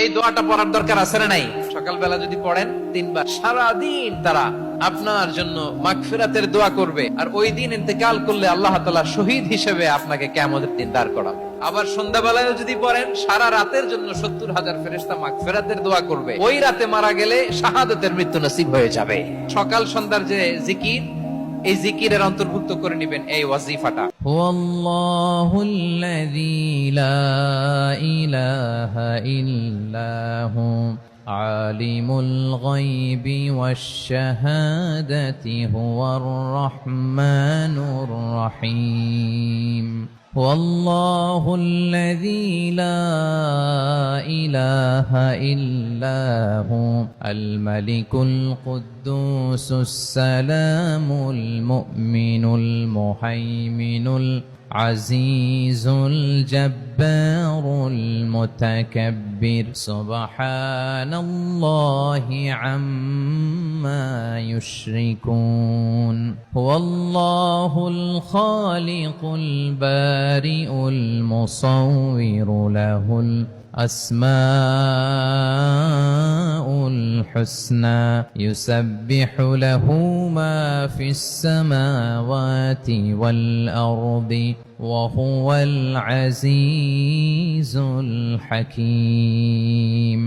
এই দোয়াটা পড়ার দরকার আছে না নাই? সকালবেলা যদি পড়েন 3 বার, সারাদিন তারা আপনার জন্য মাগফিরাতের দোয়া করবে। আর ওই দিন ইন্তেকাল করলে আল্লাহ তাআলা শহীদ হিসেবে আপনাকে কিয়ামতের দিন দাঁড় করাবে। আবার সন্ধ্যাবেলায় যদি পড়েন, সারা রাতের জন্য 70,000 ফেরেশতা মাগফিরাতের দোয়া করবে। ওই রাতে মারা গেলে শাহাদাতের মৃত্যু নসিব হয়ে যাবে। সকাল সন্ধ্যার যে জিকির, এই জিকিরের অন্তর্ভুক্ত করে নেবেন এই ওয়াজিফাটা। হুয়াল্লাহুল্লাযী লা ইলাহা ইল্লাহু আলিমুল গায়বি ওয়াশ শাহাদাতি হুয়ার রাহমানুর রহিম। والله الذي لا إله إلا هو الملك القدوس السلام المؤمن المهيمن العزيز الجبار المتكبر سبحان الله عما يشركون هو الله الخالق البارئ المصور له الأسماء الحسنى يسبح له ما في السماوات والأرض وهو العزيز الحكيم